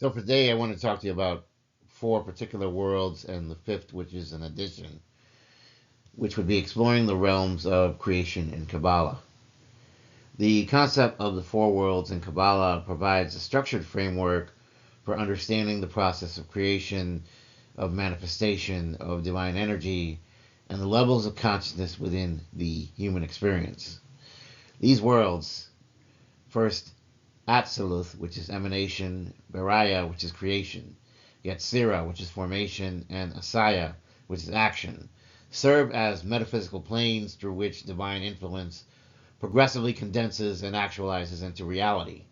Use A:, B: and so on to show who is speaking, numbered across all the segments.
A: So for today, I want to talk to you about four particular worlds and the fifth, which is an addition, which would be exploring the realms of creation in Kabbalah. The concept of the four worlds in Kabbalah provides a structured framework for understanding the process of creation, of manifestation, of divine energy, and the levels of consciousness within the human experience. These worlds, first, Atziluth, which is emanation, Beri'ah, which is creation, Yetzirah, which is formation, and Assiah, which is action, serve as metaphysical planes through which divine influence progressively condenses and actualizes into reality.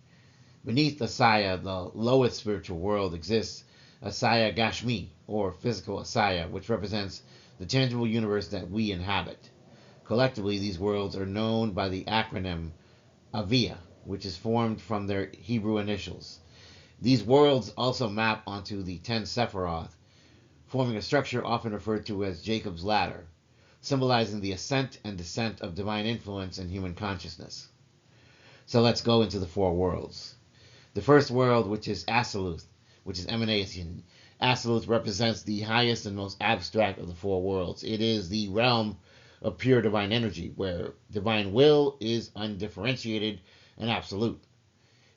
A: Beneath Assiah, the lowest spiritual world, exists Assiah Gashmi, or Physical Assiah, which represents the tangible universe that we inhabit. Collectively, these worlds are known by the acronym Aviyah, which is formed from their Hebrew initials. These worlds also map onto the 10 Sephirot, forming a structure often referred to as Jacob's Ladder, symbolizing the ascent and descent of divine influence in human consciousness. So let's go into the four worlds. The first world, which is Atziluth, which is emanation. Atziluth represents the highest and most abstract of the four worlds. It is the realm of pure divine energy, where divine will is undifferentiated and absolute.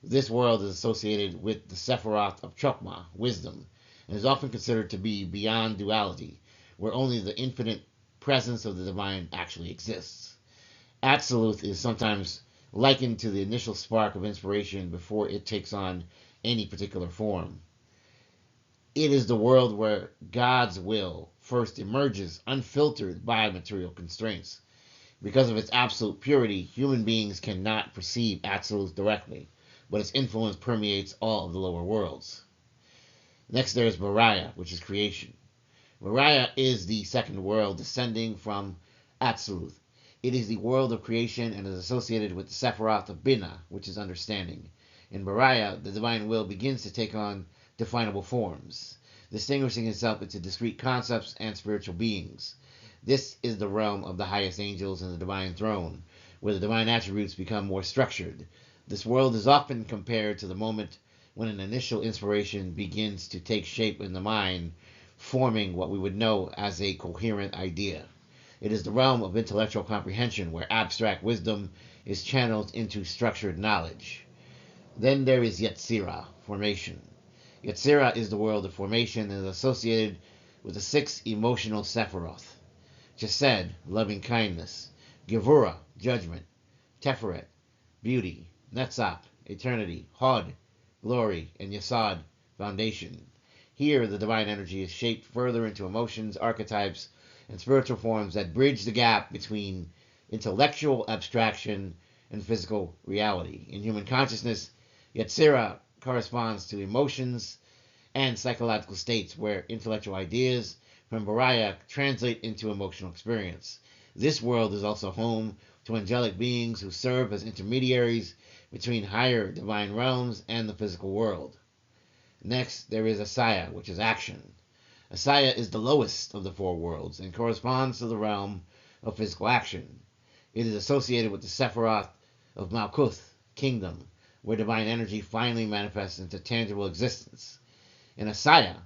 A: This world is associated with the Sephirot of Chokmah, wisdom, and is often considered to be beyond duality, where only the infinite presence of the divine actually exists. Atziluth is sometimes likened to the initial spark of inspiration before it takes on any particular form. It is the world where God's will first emerges unfiltered by material constraints. Because of its absolute purity, human beings cannot perceive Atziluth directly, but its influence permeates all of the lower worlds. Next, there is Beri'ah, which is creation. Beri'ah is the second world descending from Atziluth. It is the world of creation and is associated with the Sephirot of Binah, which is understanding. In Beri'ah, the divine will begins to take on definable forms, distinguishing itself into discrete concepts and spiritual beings. This is the realm of the highest angels and the divine throne, where the divine attributes become more structured. This world is often compared to the moment when an initial inspiration begins to take shape in the mind, forming what we would know as a coherent idea. It is the realm of intellectual comprehension, where abstract wisdom is channeled into structured knowledge. Then there is Yetzirah, formation. Yetzirah is the world of formation and is associated with the 6 emotional Sephiroth. Chesed, loving kindness. Gevurah, judgment. Teferet, beauty. Netzach, eternity. Hod, glory. And Yesod, foundation. Here, the divine energy is shaped further into emotions, archetypes, and spiritual forms that bridge the gap between intellectual abstraction and physical reality. In human consciousness, Yetzirah corresponds to emotions and psychological states where intellectual ideas from Beri'ah translate into emotional experience. This world is also home to angelic beings who serve as intermediaries between higher divine realms and the physical world. Next, there is Assiah, which is action. Assiah is the lowest of the four worlds and corresponds to the realm of physical action. It is associated with the Sephirot of Malkuth, kingdom, where divine energy finally manifests into tangible existence. In Assiah,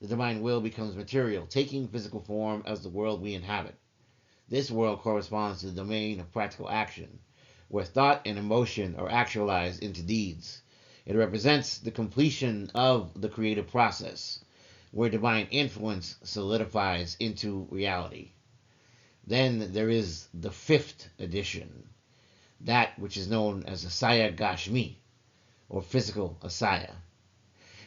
A: the divine will becomes material, taking physical form as the world we inhabit. This world corresponds to the domain of practical action, where thought and emotion are actualized into deeds. It represents the completion of the creative process, where divine influence solidifies into reality. Then there is the 5th edition, that which is known as Assiah Gashmi, or Physical Assiah.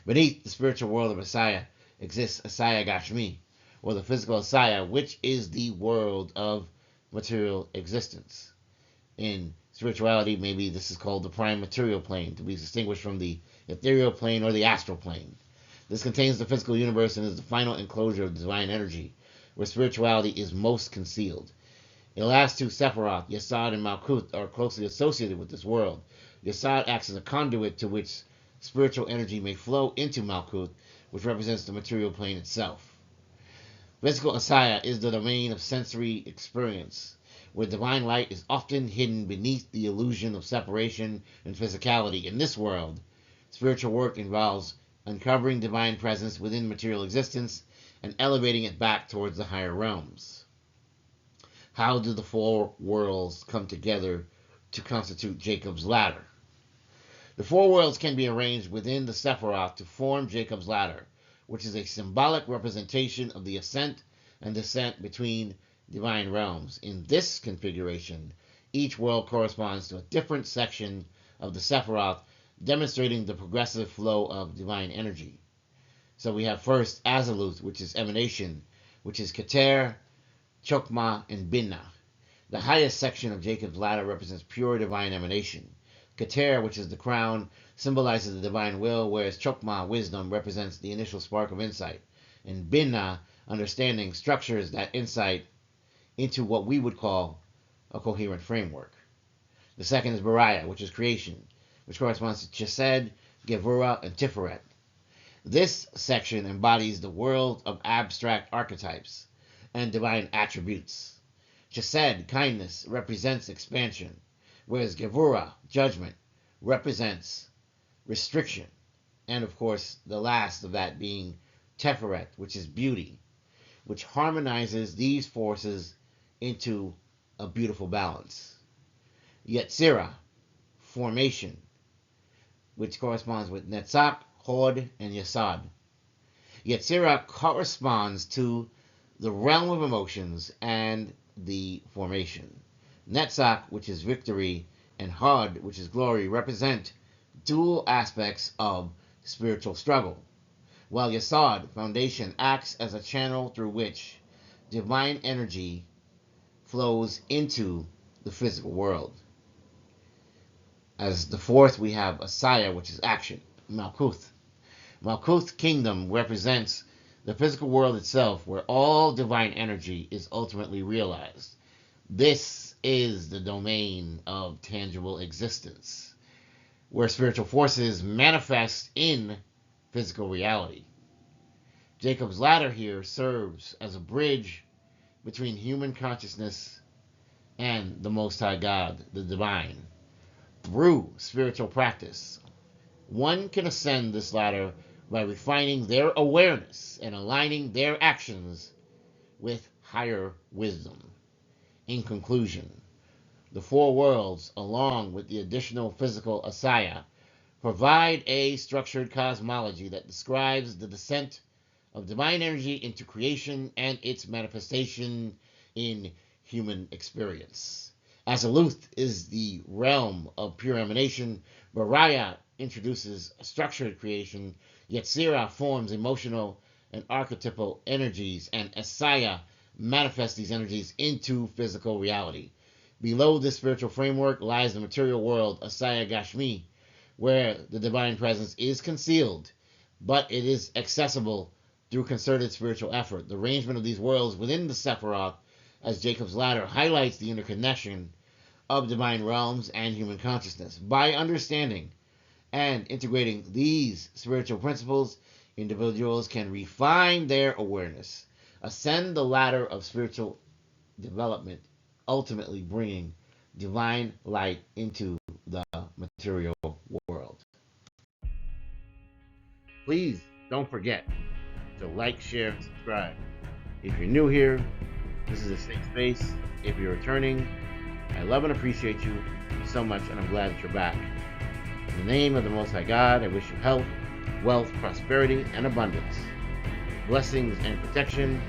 A: Beneath the spiritual world of Assiah exists Assiah Gashmi, or the Physical Assiah, which is the world of material existence. In spirituality, maybe this is called the prime material plane, to be distinguished from the ethereal plane or the astral plane. This contains the physical universe and is the final enclosure of divine energy, where spirituality is most concealed. The last two Sephirot, Yesod and Malkuth, are closely associated with this world. Yesod acts as a conduit to which spiritual energy may flow into Malkuth, which represents the material plane itself. Physical Assiah is the domain of sensory experience, where divine light is often hidden beneath the illusion of separation and physicality. In this world, spiritual work involves uncovering divine presence within material existence and elevating it back towards the higher realms. How do the four worlds come together to constitute Jacob's ladder? The four worlds can be arranged within the Sephirot to form Jacob's ladder, which is a symbolic representation of the ascent and descent between divine realms. In this configuration, each world corresponds to a different section of the Sephirot, demonstrating the progressive flow of divine energy. So we have first Atziluth, which is emanation, which is Keter, Chokmah, and Binah. The highest section of Jacob's ladder represents pure divine emanation. Keter, which is the crown, symbolizes the divine will, whereas Chokmah, wisdom, represents the initial spark of insight. And Binah, understanding, structures that insight into what we would call a coherent framework. The second is Beri'ah, which is creation, which corresponds to Chesed, Yetzirah, and Sephirot. This section embodies the world of abstract archetypes and divine attributes. Chesed, kindness, represents expansion, whereas Yetzirah, judgment, represents restriction. And of course, the last of that being Sephirot, which is beauty, which harmonizes these forces into a beautiful balance. Yetzirah, formation, which corresponds with Netzach, Hod, and Yesod. Yetzirah corresponds to the realm of emotions and the formation. Netzach, which is victory, and Hod, which is glory, represent dual aspects of spiritual struggle, while Yesod, foundation, acts as a channel through which divine energy flows into the physical world. As the fourth, we have Assiah, which is action, Malkuth. Malkuth kingdom represents the physical world itself, where all divine energy is ultimately realized. This is the domain of tangible existence, where spiritual forces manifest in physical reality. Jacob's ladder here serves as a bridge between human consciousness and the Most High God, the divine. Through spiritual practice, one can ascend this ladder by refining their awareness and aligning their actions with higher wisdom. In conclusion, the four worlds, along with the additional physical Assiah, provide a structured cosmology that describes the descent of divine energy into creation and its manifestation in human experience. Atziluth is the realm of pure emanation. Beri'ah introduces structured creation. Yetzirah forms emotional and archetypal energies, and Assiah manifests these energies into physical reality. Below this spiritual framework lies the material world, Assiah Gashmi, where the divine presence is concealed, but it is accessible through concerted spiritual effort. The arrangement of these worlds within the Sephirot as Jacob's ladder highlights the interconnection of divine realms and human consciousness. By understanding and integrating these spiritual principles, individuals can refine their awareness, ascend the ladder of spiritual development, ultimately bringing divine light into the material world. Please don't forget to like, share, and subscribe. If you're new here, this is a safe space. If you're returning, I love and appreciate you so much, and I'm glad that you're back. In the name of the Most High God, I wish you health, wealth, prosperity, and abundance. Blessings and protection.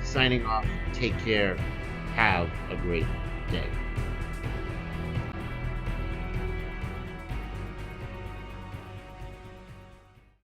A: Signing off. Take care. Have a great day.